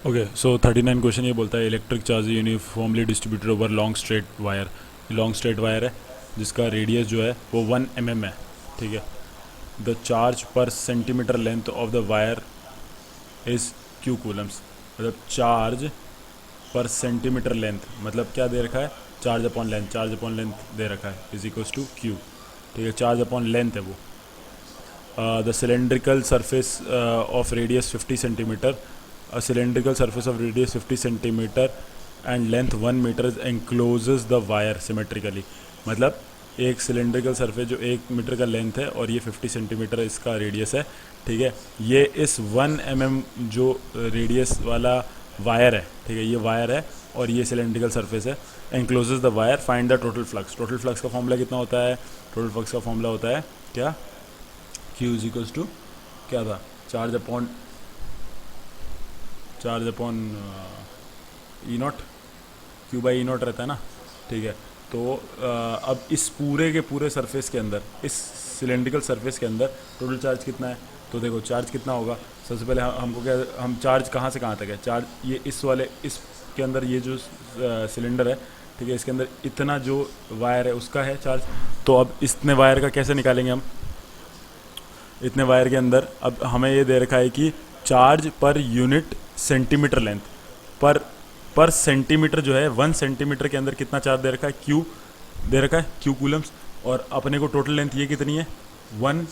Okay, सो 39 question ये बोलता है electric charge uniformly distributed over long straight wire. Long straight wire है जिसका रेडियस जो है वो 1 mm है। ठीक है, the charge per centimetre length of the wire is Q coulombs. मतलब चार्ज पर सेंटीमीटर लेंथ मतलब क्या दे रखा है, charge upon length, charge upon length दे रखा है इज इक्वल्स टू क्यू। ठीक है, चार्ज अपॉन लेंथ है वो। The cylindrical surface of radius 50 centimetre, a cylindrical surface of radius 50 centimeter and length 1 meter encloses the wire symmetrically। मतलब एक cylindrical surface जो 1 मीटर का लेंथ है और ये 50 सेंटीमीटर इसका रेडियस है। ठीक है, ये इस 1 mm जो रेडियस वाला वायर है, ठीक है, ये वायर है और ये सिलेंड्रिकल सरफेस है, encloses the wire. Find the total flux. Total flux का फॉर्मूला कितना होता है? टोटल फ्लक्स का फॉर्मूला होता है क्या? Q इज इक्वल्स टू क्या था? Charge upon E not, Q by E not रहता है ना। ठीक है, तो अब इस पूरे के पूरे सरफेस के अंदर, इस सिलेंड्रिकल सरफेस के अंदर टोटल चार्ज कितना है? तो देखो चार्ज कितना होगा। सबसे पहले हमको क्या, हम चार्ज कहाँ से कहाँ तक है? चार्ज ये इस वाले, इसके अंदर ये जो सिलेंडर है, ठीक है, इसके अंदर इतना जो वायर है उसका है चार्ज। तो अब इतने वायर का कैसे निकालेंगे हम? इतने वायर के अंदर अब हमें ये दे रखा है कि charge per unit centimetre length, पर सेंटीमीटर जो है 1 सेंटीमीटर के अंदर कितना चार्ज दे रखा है? क्यू दे रखा है, क्यू कूलम्स। और अपने को टोटल लेंथ ये कितनी है? 1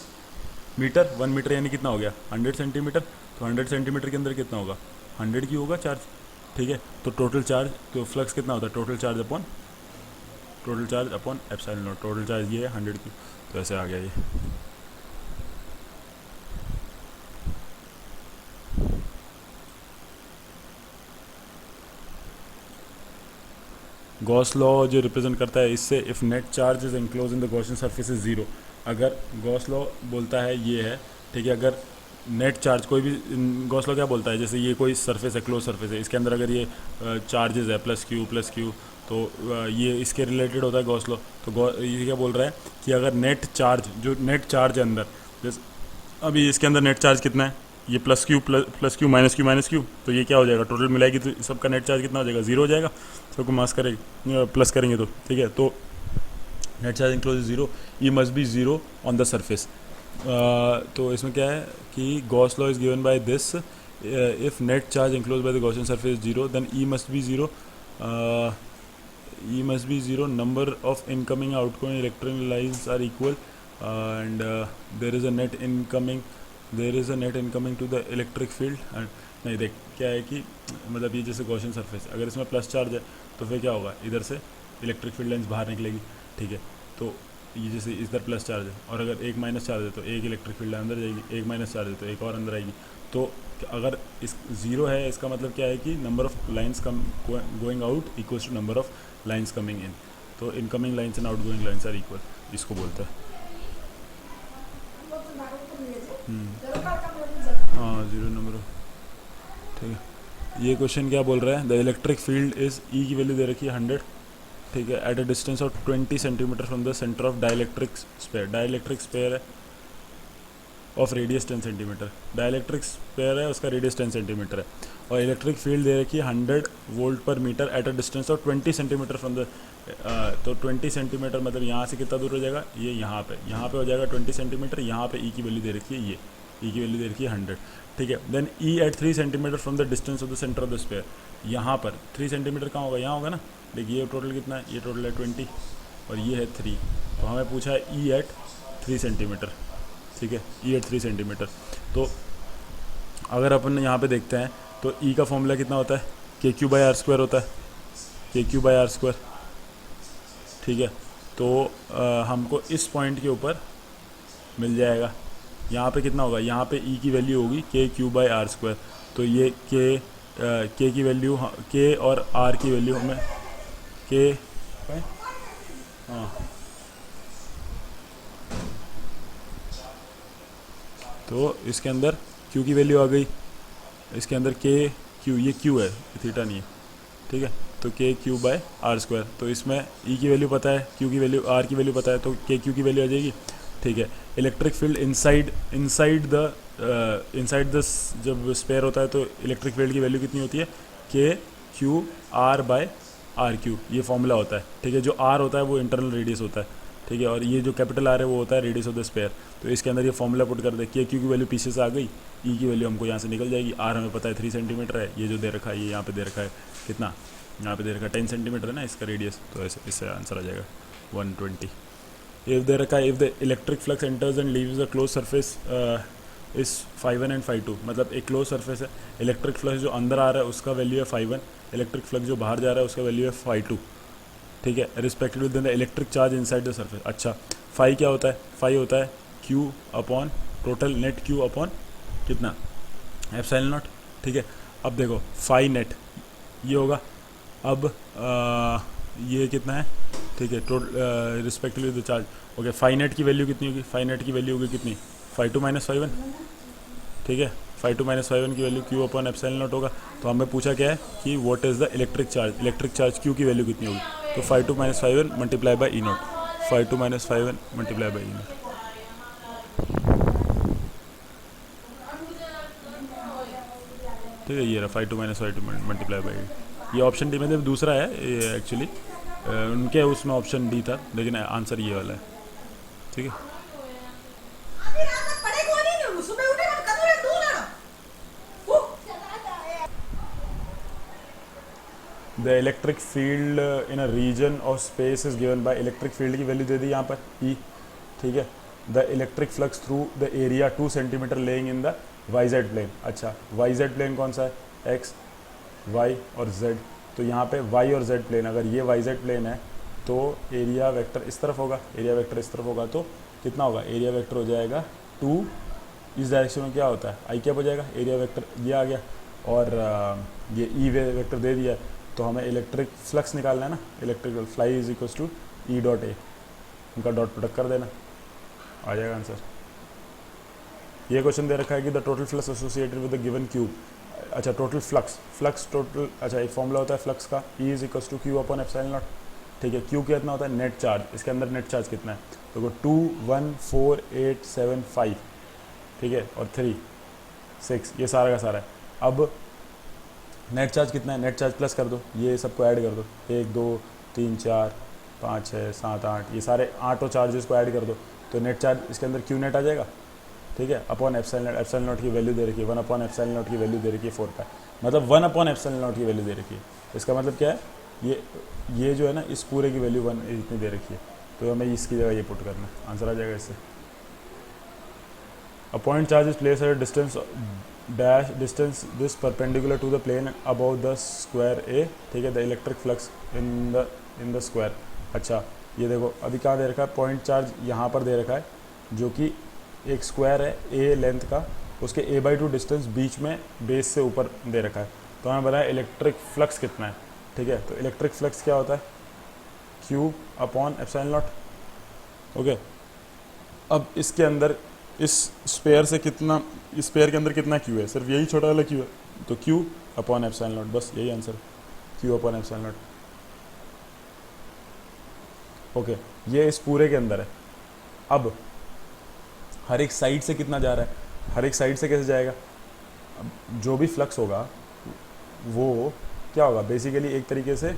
मीटर। 1 मीटर यानी कितना हो गया? 100 सेंटीमीटर। तो 100 सेंटीमीटर के अंदर कितना होगा? 100 क्यू होगा चार्ज। ठीक है, तो टोटल चार्ज, तो फ्लक्स कितना होता है? Total charge upon epsilon not. Total charge ये है 100 क्यू। तो ऐसे आ गया ये। गॉस लॉ जो रिप्रेजेंट करता है इससे, if net charge is enclose in the Gaussian surface is zero. अगर गॉस लॉ बोलता है ये है, ठीक है, अगर नेट चार्ज कोई भी, गॉस लॉ क्या बोलता है, जैसे ये कोई सरफेस है, क्लोज सरफेस है, इसके अंदर अगर ये चार्जेस है प्लस क्यू, तो ये इसके रिलेटेड होता है गॉस लॉ। तो ये क्या बोल रहा है कि अगर नेट चार्ज, जो नेट चार्ज है अंदर, जैसे अभी इसके अंदर नेट चार्ज कितना है? ये प्लस क्यू माइनस क्यू, तो ये क्या हो जाएगा? टोटल मिलाएगी तो सबका नेट चार्ज कितना हो जाएगा? जीरो हो जाएगा। सबको मास करेंगे, प्लस करेंगे तो, ठीक है, तो net charge enclose zero, E must be zero on the surface. तो इसमें क्या है कि Gauss law is given by this, if net charge enclose by the Gaussian surface zero then E must be zero, number of incoming outgoing electric lines are equal and there is a net incoming to the electric field and नहीं, देख क्या है कि मतलब ये जैसे Gaussian surface, अगर इसमें प्लस चार्ज है तो फिर क्या होगा? इधर से इलेक्ट्रिक फील्ड लाइन्स बाहर निकलेगी। ठीक है, तो ये जैसे इधर प्लस चार्ज है और अगर एक माइनस चार्ज है तो एक इलेक्ट्रिक फील्ड अंदर जाएगी, एक माइनस चार्ज है तो एक और अंदर आएगी। तो अगर इस जीरो है, इसका मतलब क्या है कि number of lines come going out equals to number of lines coming in. तो incoming lines and outgoing lines are equal, इसको बोलता है। हाँ, जीरो नंबर। ठीक है, ये क्वेश्चन क्या बोल रहा है? The electric field is, E की वैल्यू दे रखी है 100, ठीक है, at a distance of 20 centimetre from the centre of dielectric sphere. Dielectric sphere है of radius 10 centimetre. Dielectric sphere है, उसका रेडियस 10 सेंटीमीटर है और इलेक्ट्रिक फील्ड दे रखी है 100 volt per metre at a distance of 20 centimetre from the, तो 20 centimetre मतलब यहाँ से कितना दूर हो जाएगा? ये यहाँ पे हो जाएगा 20 सेंटीमीटर। यहाँ पे ई की वैल्यू दे रखी है, ये ई की वैल्यू दे रखी है 100। ठीक है, then E at 3 centimetre from the distance of the centre of the sphere. यहाँ पर 3 सेंटीमीटर कहाँ होगा? यहाँ होगा ना। देखिए ये टोटल कितना है? ये टोटल है 20 और ये है 3। तो हमें पूछा है ई एट 3 सेंटीमीटर। ठीक है, ई एट 3 सेंटीमीटर। तो अगर अपन यहाँ पे देखते हैं तो ई का फॉर्मूला कितना होता है? K Q by are square होता है, K Q by are square. ठीक है, तो हमको इस पॉइंट के ऊपर मिल जाएगा। यहाँ पे कितना होगा? यहाँ पे ई की वैल्यू होगी के क्यू बाई आर स्क्वायर। तो ये के की वैल्यू, के और आर की वैल्यू हमें के, हाँ, तो इसके अंदर क्यू की वैल्यू आ गई, इसके अंदर के क्यू, ये क्यू है, थीटा नहीं है। ठीक है, तो के क्यू बाय आर स्क्वायर। तो इसमें ई की वैल्यू पता है, क्यू की वैल्यू, आर की वैल्यू पता है, तो के क्यू की वैल्यू आ जाएगी। ठीक है, electric field inside the inside this जब स्पेयर होता है तो इलेक्ट्रिक फील्ड की वैल्यू कितनी होती है, K Q R by R Q, ये फॉर्मूला होता है, ठीक है। जो आर होता है वो इंटरनल रेडियस होता है, ठीक है, और ये जो कैपिटल आर है वो होता है रेडियस ऑफ द स्पेयर। तो इसके अंदर ये फॉर्मूला पुट कर दे, के क्यू की वैल्यू पीछे से आ गई, ई की वैल्यू हमको यहाँ से निकल जाएगी, आर हमें पता है 3 सेंटीमीटर है, ये जो दे रखा है ये यहाँ पे दे रखा है कितना, यहाँ पे दे रखा है 10 सेंटीमीटर है ना इसका रेडियस, तो ऐसे इससे आंसर आ जाएगा 120। इफ दे रखा है if the electric flux enters and leaves the close surface इस 5 एंड 5 मतलब एक क्लोज सरफेस है, इलेक्ट्रिक फ्लक्स जो अंदर आ रहा है उसका वैल्यू है 5, इलेक्ट्रिक फ्लक्स जो बाहर जा रहा है उसका वैल्यू है 5, ठीक है, respectively then the electric charge inside the surface. अच्छा, फाई क्या होता है, फाई होता है Q upon total net Q upon कितना, एप्सिलॉन नॉट, ठीक है। अब देखो फाई नेट ये होगा, अब ये कितना है, ठीक है, total respectively the charge, okay. Phi net की वैल्यू कितनी होगी, फाई नेट की वैल्यू होगी कितनी, 5 माइनस 5, ठीक है, 5 माइनस 5 की value Q upon epsilon not होगा। तो हमें पूछा क्या है कि what is the electric charge Q की वैल्यू कितनी होगी, तो 5 minus 5 multiply by E not, 5 minus 5 multiply by E not, ठीक है, ये रहा 5 माइनस 5 मल्टीप्लाई बाई, ये ऑप्शन डी में जब दूसरा है ये एक्चुअली उनके उसमें ऑप्शन डी था, लेकिन आंसर ये वाला है, ठीक है। The electric field in a region of space is given by, electric field की वैल्यू दे दी यहाँ पर ई, ठीक है। The electric flux through the area 2 centimetre laying in the Y Z plane. अच्छा, वाई जेड प्लेन कौन सा है, एक्स वाई और जेड, तो यहाँ पे वाई और जेड प्लेन, अगर ये वाई जेड प्लेन है तो एरिया वेक्टर इस तरफ होगा, एरिया वेक्टर इस तरफ होगा, तो कितना होगा, एरिया वेक्टर हो जाएगा 2, इस डायरेक्शन में क्या होता है आई क्या हो जाएगा, एरिया वेक्टर ये आ गया, और ये ई वेक्टर दे दिया, तो हमें इलेक्ट्रिक फ्लक्स निकालना है ना, electrical fly is equals to E dot A, उनका डॉट प्रोडक्ट कर देना, आ जाएगा आंसर। ये क्वेश्चन दे रखा है कि the total flux associated with the given cube. अच्छा, टोटल फ्लक्स टोटल, अच्छा एक फॉर्मूला होता है फ्लक्स का, E is equals to Q upon epsilon naught, ठीक है। क्यू कितना होता है, नेट चार्ज, इसके अंदर नेट चार्ज कितना है, तो 2 1 4 8 7 5, ठीक है, और 3 6, ये सारा का सारा है। अब नेट चार्ज कितना है, नेट चार्ज प्लस कर दो, ये सबको ऐड कर दो, 1 2 3 4 5 6 7 8, ये सारे 8 चार्जेस को ऐड कर दो, तो नेट चार्ज इसके अंदर क्यू नेट आ जाएगा, ठीक है, अपॉन एप्सिलॉन नॉट की वैल्यू दे रखी है 1 अपॉन एप्सिलॉन नॉट की वैल्यू दे रखी है 4 का, मतलब 1 अपॉन एप्सिलॉन नॉट की वैल्यू दे रखी है, इसका मतलब क्या है, ये जो है ना इस पूरे की वैल्यू 1 इतनी दे रखी है, तो हमें इसकी जगह ये पुट करना है, आंसर आ जाएगा इससे। A point charge is place at distance dash distance this perpendicular to the plane about the square A, ठीक है, the electric flux in the square. अच्छा, ये देखो अभी कहाँ दे रखा है, पॉइंट चार्ज यहाँ पर दे रखा है, जो कि एक स्क्वायर है ए लेंथ का, उसके a/2 डिस्टेंस बीच में बेस से ऊपर दे रखा है, तो हमें बताया इलेक्ट्रिक फ्लक्स कितना है, ठीक है। तो इलेक्ट्रिक फ्लक्स क्या होता है, Q upon epsilon not, okay. अब इसके अंदर इस स्पेयर से कितना, इस स्पेयर के अंदर कितना क्यू है, सिर्फ यही छोटा वाला क्यू है, तो क्यू अपॉन एप्सिलॉन नॉट, बस यही answer, Q upon epsilon not, okay. ये इस पूरे के अंदर है। अब हर एक साइड से कितना जा रहा है, हर एक साइड से कैसे जाएगा, अब जो भी फ्लक्स होगा वो क्या होगा, बेसिकली एक तरीके से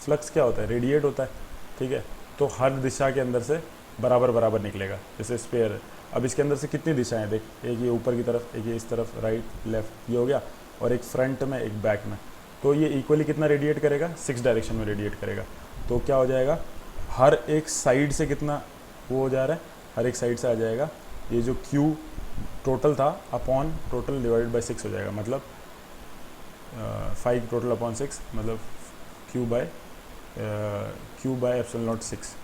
फ्लक्स क्या होता है, रेडिएट होता है, ठीक है, तो हर दिशा के अंदर से बराबर बराबर निकलेगा, जैसे स्पेयर है। अब इसके अंदर से कितनी दिशाएं देख, एक ये ऊपर की तरफ, एक ये इस तरफ, राइट लेफ्ट, ये हो गया, और एक फ्रंट में एक बैक में, तो ये इक्वली कितना रेडिएट करेगा, 6 डायरेक्शन में रेडिएट करेगा, तो क्या हो जाएगा, हर एक साइड से कितना वो हो जा रहा है, हर एक साइड से आ जाएगा, ये जो Q टोटल था अपॉन टोटल डिवाइडेड बाय 6 हो जाएगा, मतलब 5 टोटल अपॉन 6, मतलब Q बाय एप्सिलॉन नॉट 6,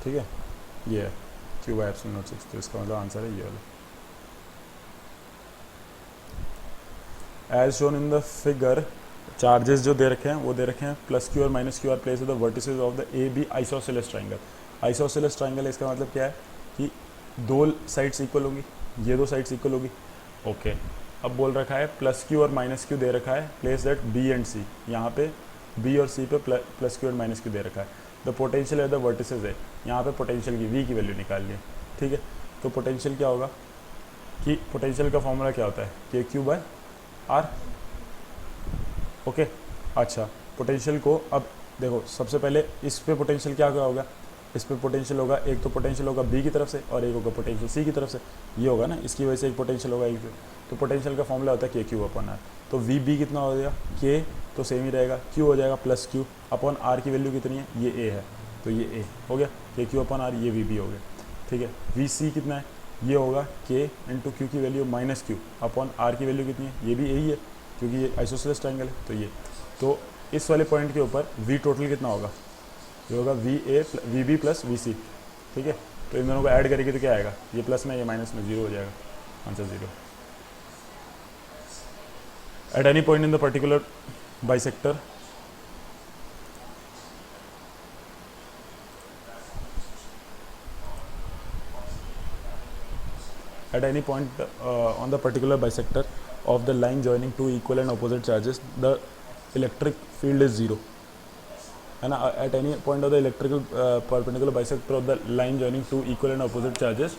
ठीक है, ये है Q बाय एप्सिलॉन नॉट 6, तो इसका मतलब आंसर है ये वाला। As shown in the figure, charges जो दे रखे हैं वो दे रखे हैं प्लस Q और minus Q are place the vertices of the A B isosceles triangle. Isosceles triangle इसका मतलब क्या है कि 2 साइड्स इक्वल होंगी, ये 2 साइड्स इक्वल होगी, ओके। अब बोल रखा है प्लस Q और माइनस Q दे रखा है, place that B and C, यहाँ पे B और C पे प्लस Q और माइनस Q दे रखा है। द पोटेंशियल है द वर्टिसेस है, यहाँ पे पोटेंशियल की V की वैल्यू निकाल ली, ठीक है। तो पोटेंशियल क्या होगा कि पोटेंशियल का फॉर्मूला क्या होता है K Q by are. Okay, अच्छा पोटेंशियल को अब देखो, सबसे पहले इस पे पोटेंशियल क्या होगा, इस पे पोटेंशियल होगा, एक तो पोटेंशियल होगा बी की तरफ से और एक होगा पोटेंशियल सी की तरफ से, ये होगा ना, इसकी वजह से एक पोटेंशियल होगा एक। तो पोटेंशियल का फॉर्मूला होता है के क्यू अपॉन आर। तो वी बी कितना हो जाएगा, के तो सेम ही रहेगा, क्यू हो जाएगा प्लस क्यू अपॉन आर की वैल्यू कितनी है, ये ए है तो ये ए हो गया, के क्यू अपॉन आर, ये वी बी हो गया। ठीक है, वी सी कितना है, ये होगा के इंटू क्यू की value minus Q upon R की वैल्यू कितनी है, ये भी यही है क्योंकि ये आइसोसेलेस ट्रायंगल है। तो ये, तो इस वाले पॉइंट के ऊपर वी टोटल कितना होगा, ये होगा V A V B plus V C. ठीक है, तो इन दोनों को ऐड करेंगे तो क्या आएगा, ये प्लस में ये माइनस में, जीरो हो जाएगा, answer zero. At any point in the particular bisector at any point on the particular bisector of the line joining two equal and opposite charges, the electric field is zero, है ना। at any point of the electrical perpendicular bisector of the line joining two equal and opposite charges,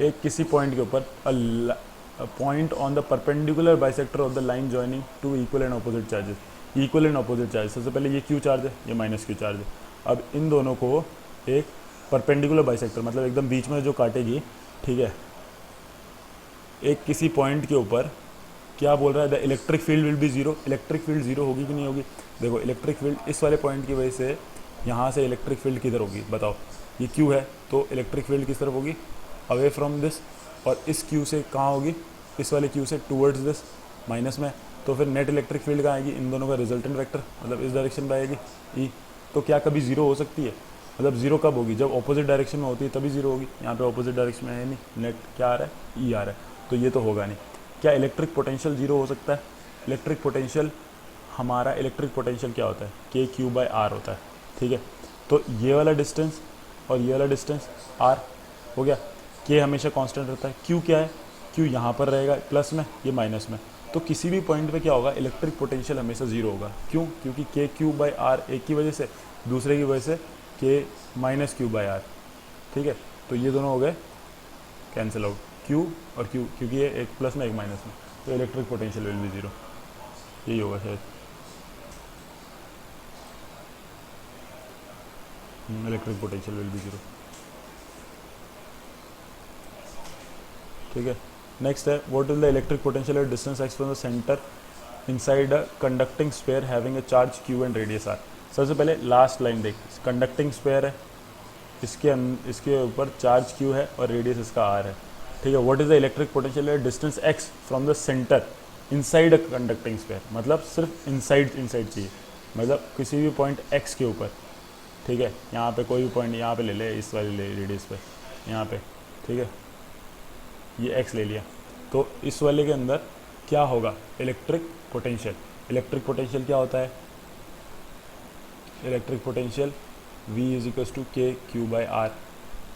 एक किसी point के ऊपर point on the perpendicular bisector of the line joining two equal and opposite charges, equal and opposite charges, सबसे पहले ये Q charge है, ये minus Q charge है। अब इन दोनों को एक परपेंडिकुलर बाइसेक्टर मतलब एकदम बीच में जो काटेगी, ठीक है, एक किसी पॉइंट के ऊपर क्या बोल रहा है, the electric field will be zero. Electric field zero होगी कि नहीं होगी, देखो इलेक्ट्रिक फील्ड इस वाले पॉइंट की वजह से यहाँ से इलेक्ट्रिक फील्ड किधर होगी बताओ, ये क्यू है तो इलेक्ट्रिक फील्ड किस तरफ होगी, अवे फ्रॉम दिस, और इस क्यू से कहाँ होगी, इस वाले क्यू से टूवर्ड्स दिस, माइनस में। तो फिर नेट इलेक्ट्रिक फील्ड कहाँ आएगी, इन दोनों का रिजल्टेंट वेक्टर मतलब इस डायरेक्शन में आएगी ई। तो क्या कभी जीरो हो सकती है, मतलब जीरो कब होगी, जब ऑपोजिट डायरेक्शन में होती है तभी जीरो होगी। यहाँ पे ऑपोजिट डायरेक्शन में है नहीं, नेट क्या आ रहा है, ई आ रहा है, तो ये तो होगा नहीं। क्या इलेक्ट्रिक पोटेंशियल जीरो हो सकता है, इलेक्ट्रिक पोटेंशियल, हमारा इलेक्ट्रिक पोटेंशियल क्या होता है, के क्यू बाय आर होता है। ठीक है, तो ये वाला डिस्टेंस और ये वाला डिस्टेंस आर हो गया, के हमेशा कांस्टेंट रहता है, क्यू क्या है, क्यू यहाँ पर रहेगा प्लस में, ये माइनस में। तो किसी भी पॉइंट पे क्या होगा, इलेक्ट्रिक पोटेंशियल हमेशा जीरो होगा। क्यों, क्योंकि के क्यू बाय आर एक की वजह से, दूसरे की वजह से के माइनस क्यू बाय आर। ठीक है, तो ये दोनों हो गए कैंसिल आउट, क्यू और क्यू, क्योंकि ये एक प्लस में एक माइनस में, तो electric potential will be zero, यही होगा शायद। Electric potential will be zero. ठीक है, नेक्स्ट है, what is the electric potential at distance X from the centre inside a conducting sphere having a charge Q and radius R. सबसे पहले last line देख, conducting sphere है, इसके ऊपर charge Q है और रेडियस इसका आर है। ठीक है, what is the electric potential at distance X from the centre inside a conducting sphere, मतलब सिर्फ इनसाइड चाहिए, मतलब किसी भी पॉइंट एक्स के ऊपर। ठीक है, यहाँ पे कोई भी पॉइंट, यहाँ पे ले ले, इस वाले ले रेडियस पे, यहाँ पे, ठीक है, ये एक्स ले लिया, तो इस वाले के अंदर क्या होगा, इलेक्ट्रिक पोटेंशियल। इलेक्ट्रिक पोटेंशियल क्या होता है, electric potential V is equals to K Q by R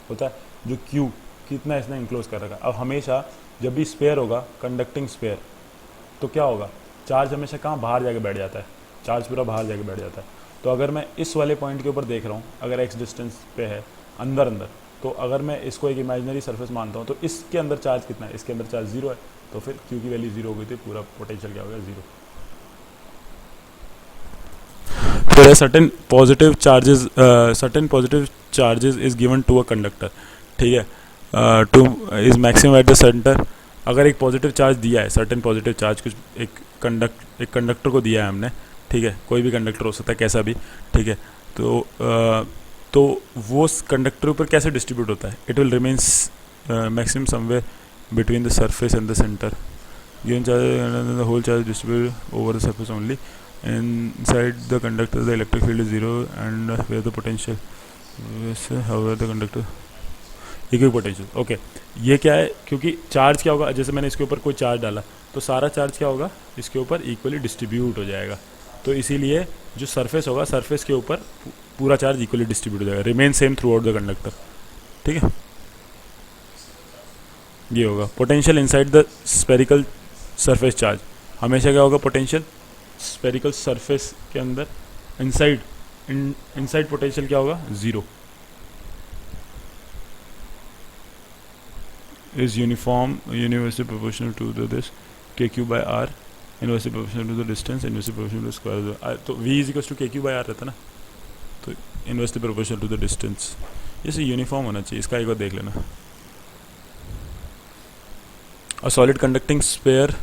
होता है, जो Q कितना इसने इंक्लोज कर रखा है। अब हमेशा जब भी स्पेयर होगा, कंडक्टिंग स्पेयर, तो क्या होगा, चार्ज हमेशा कहाँ बाहर जाके बैठ जाता है, चार्ज पूरा बाहर जाके बैठ जाता है। तो अगर मैं इस वाले पॉइंट के ऊपर देख रहा हूँ, अगर एक्स डिस्टेंस पे है अंदर, तो अगर मैं इसको एक इमेजिनरी सरफेस मानता हूँ, तो इसके अंदर चार्ज कितना है, इसके अंदर चार्ज जीरो है, तो फिर क्यू की वैल्यू जीरो हो गई, तो पूरा पोटेंशियल क्या हो गया, जीरो। फिर है certain positive charges is given to a conductor। ठीक है, two is maximum at the centre. अगर एक पॉजिटिव चार्ज दिया है, सर्टेन पॉजिटिव चार्ज कुछ एक कंडक्टर को दिया है हमने, ठीक है, कोई भी कंडक्टर हो सकता है कैसा भी, ठीक है, तो वो कंडक्टर ऊपर कैसे डिस्ट्रीब्यूट होता है, it will remains maximum somewhere between the surface and the centre, given charge the whole charge distribute over the surface only, inside the conductor the electric field is zero and where the potential however the conductor equal potential. Okay, ये क्या है, क्योंकि charge क्या होगा, जैसे मैंने इसके ऊपर कोई चार्ज डाला तो सारा चार्ज क्या होगा, इसके ऊपर इक्वली डिस्ट्रीब्यूट हो जाएगा, तो इसीलिए जो सरफेस होगा, सरफेस के ऊपर पूरा चार्ज इक्वली डिस्ट्रीब्यूट हो जाएगा, remain same through out the conductor. ठीक है, ये होगा potential inside the spherical surface charge. हमेशा क्या होगा, पोटेंशियल स्फेरिकल सरफेस के अंदर इनसाइड पोटेंशियल क्या होगा, zero. is uniform, universally proportional to the this kq by r, inversely proportional to the distance, inversely proportional to square root of तो v is equals to kq by r रहता ना, तो inversely proportional to the distance, ये uniform होना चाहिए, इसका एक बार देख लेना. A solid conducting sphere